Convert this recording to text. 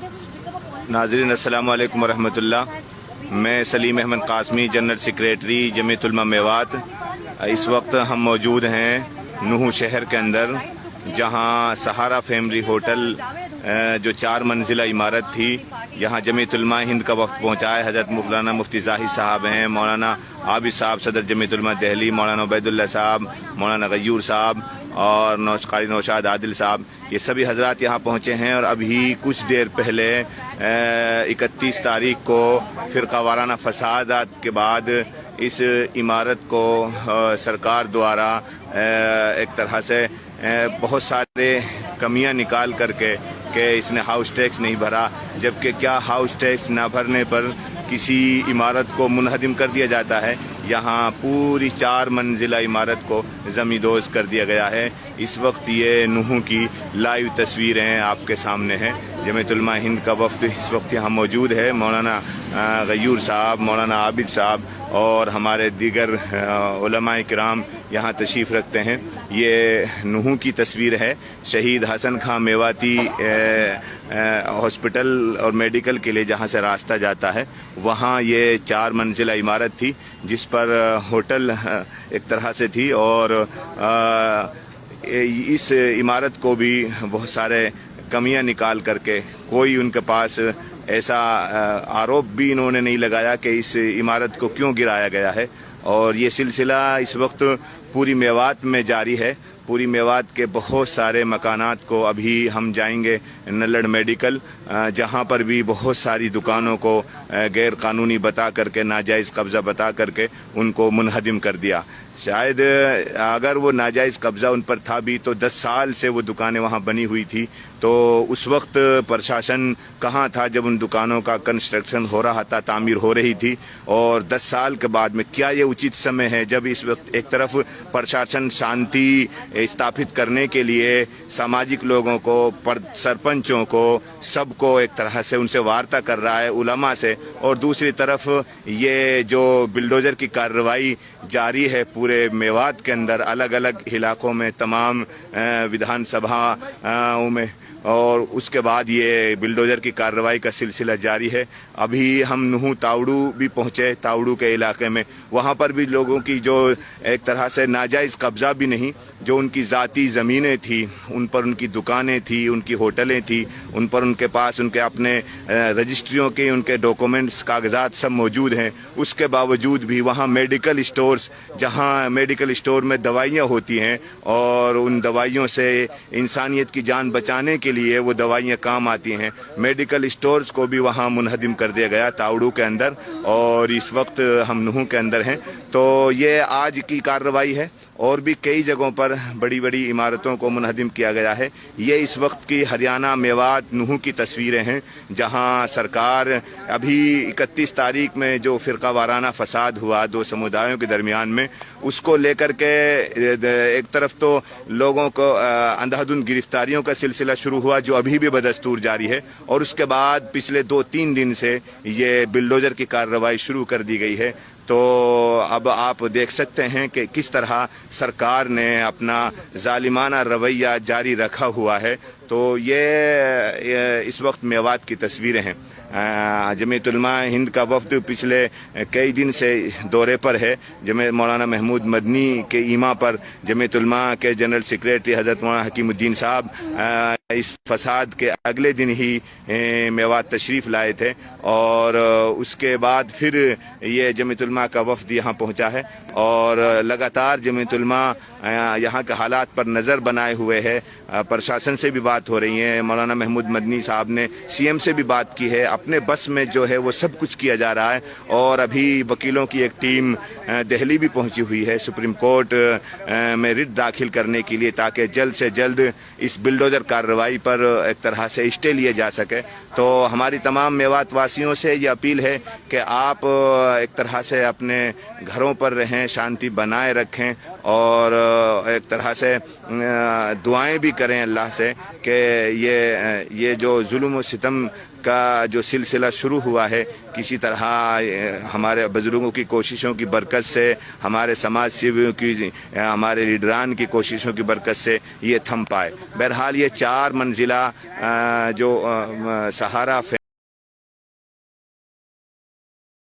नाज़रीन अस्सलामु अलैकुम वरहमतुल्लाह। मैं सलीम अहमद कासमी, जनरल सेक्रेटरी जमीयत उलमा मेवात। इस वक्त हम मौजूद हैं नूह शहर के अंदर, जहां सहारा फैमिली होटल जो 4 मंजिला इमारत थी, यहाँ जमीयत उलमा हिंद का वक्त पहुँचा है। हज़रत मौलाना मुफ्ती ज़ाहिद साहब हैं, मौलाना आबिद साहब सदर जमीयत उलमा दिल्ली, मौलाना उबैदुल्लाह साहब, मौलाना गयूर साहब और क़ारी नौशाद आदिल साहब, ये सभी हजरात यहाँ पहुँचे हैं। और अभी कुछ देर पहले 31 तारीख को फ़िरका वाराना फसादात के बाद इस इमारत को सरकार द्वारा एक तरह से बहुत सारे कमियां निकाल करके कि इसने हाउस टैक्स नहीं भरा, जबकि क्या हाउस टैक्स ना भरने पर किसी इमारत को मुनहदिम कर दिया जाता है। यहाँ पूरी 4 मंजिला इमारत को ज़मींदोज़ कर दिया गया है। इस वक्त ये नूह की लाइव तस्वीरें आपके सामने हैं। जमीयत उलमा हिंद का वफ़द इस वक्त यहाँ मौजूद है। मौलाना गयूर साहब, मौलाना आबिद साहब और हमारे दीगर उलमाए किराम यहाँ तशरीफ़ रखते हैं। ये नूह की तस्वीर है। शहीद हसन खां मेवाती हॉस्पिटल और मेडिकल के लिए जहाँ से रास्ता जाता है, वहाँ ये 4 मंजिला इमारत थी, जिस पर होटल एक तरह से थी। और इस इमारत को भी बहुत सारे कमियां निकाल करके, कोई उनके पास ऐसा आरोप भी इन्होंने नहीं लगाया कि इस इमारत को क्यों गिराया गया है। और ये सिलसिला इस वक्त पूरी मेवात में जारी है। पूरी मेवात के बहुत सारे मकानात को अभी हम जाएंगे नल्लड़ मेडिकल, जहाँ पर भी बहुत सारी दुकानों को गैर कानूनी बता करके, नाजायज़ कब्ज़ा बता करके उनको मुनहदिम कर दिया। शायद अगर वो नाजायज़ कब्ज़ा उन पर था भी तो 10 साल से वो दुकानें वहाँ बनी हुई थी, तो उस वक्त प्रशासन कहाँ था जब उन दुकानों का कंस्ट्रक्शन हो रहा था, तामीर हो रही थी। और 10 साल के बाद में क्या ये उचित समय है जब इस वक्त एक तरफ प्रशासन शांति स्थापित करने के लिए सामाजिक लोगों को, सरपंचों को, सबको एक तरह से उनसे वार्ता कर रहा है, उलमा से, और दूसरी तरफ ये जो बिल्डोजर की कार्रवाई जारी है पूरे मेवात के अंदर, अलग अलग इलाकों में, तमाम विधानसभाओं में, और उसके बाद ये बिल्डोजर की कार्रवाई का सिलसिला जारी है। अभी हम नूह तावड़ू भी पहुँचे, तावड़ू के इलाके में, वहाँ पर भी लोगों की जो एक तरह से नाजायज़ कब्ज़ा भी नहीं, जो उनकी ज़ाती ज़मीनें थी, उन पर उनकी दुकानें थी, उनकी होटलें थी, उन पर उनके पास उनके अपने रजिस्ट्रियों के उनके डॉक्यूमेंट्स, कागजात सब मौजूद हैं। उसके बावजूद भी वहाँ मेडिकल स्टोर्स, जहाँ मेडिकल स्टोर में दवाइयाँ होती हैं और उन दवाइयों से इंसानियत की जान बचाने के लिए वो दवाइयाँ काम आती हैं, मेडिकल स्टोर्स को भी वहाँ मुनहदिम कर दिया गया तावड़ू के अंदर। और इस वक्त हम नूह के अंदर हैं। तो ये आज की कार्रवाई है। और भी कई जगहों पर बड़ी बड़ी इमारतों को मुनहदिम किया गया है। ये इस वक्त की हरियाणा मेवात नूह की तस्वीरें हैं, जहां सरकार अभी 31 तारीख में जो फ़िरका वाराना फसाद हुआ 2 समुदायों के दरमियान में, उसको लेकर के एक तरफ तो लोगों को अंधाधुंध गिरफ्तारियों का सिलसिला शुरू हुआ, जो अभी भी बदस्तूर जारी है। और उसके बाद पिछले 2-3 दिन से ये बिल्डोजर की कार्रवाई शुरू कर दी गई है। तो अब आप देख सकते हैं कि किस तरह सरकार ने अपना जालिमाना रवैया जारी रखा हुआ है। तो ये इस वक्त मेवात की तस्वीरें हैं। जमीयत उलमा हिंद का वफ़द पिछले कई दिन से दौरे पर है। जमीयत मौलाना महमूद मदनी के ईमा पर जमीयत उलमा के जनरल सेक्रेटरी हज़रत मौलाना हकीमुद्दीन साहब इस फसाद के अगले दिन ही मेवात तशरीफ़ लाए थे। और उसके बाद फिर ये जमीयत उलमा का वफ़द यहाँ पहुँचा है और लगातार जमीयत उलमा यहाँ के हालात पर नज़र बनाए हुए है। प्रशासन से भी बात हो रही है। मौलाना महमूद मदनी साहब ने CM से भी बात की है। अपने बस में जो है वो सब कुछ किया जा रहा है। और अभी वकीलों की एक टीम दिल्ली भी पहुंची हुई है सुप्रीम कोर्ट में रिट दाखिल करने के लिए, ताकि जल्द से जल्द इस बिल्डोजर कार्रवाई पर एक तरह से स्टे लिए जा सके। तो हमारी तमाम मेवात वासियों से ये अपील है कि आप एक तरह से अपने घरों पर रहें, शांति बनाए रखें और एक तरह से दुआएं भी करें अल्लाह से कि کہ یہ جو ظلم و ستم کا جو سلسلہ شروع ہوا ہے کسی طرح ہمارے بزرگوں کی کوششوں کی برکت سے، ہمارے سماج سیویوں کی، ہمارے لیڈران کی کوششوں کی برکت سے یہ تھم پائے۔ بہرحال یہ 4 منزلہ جو سہارا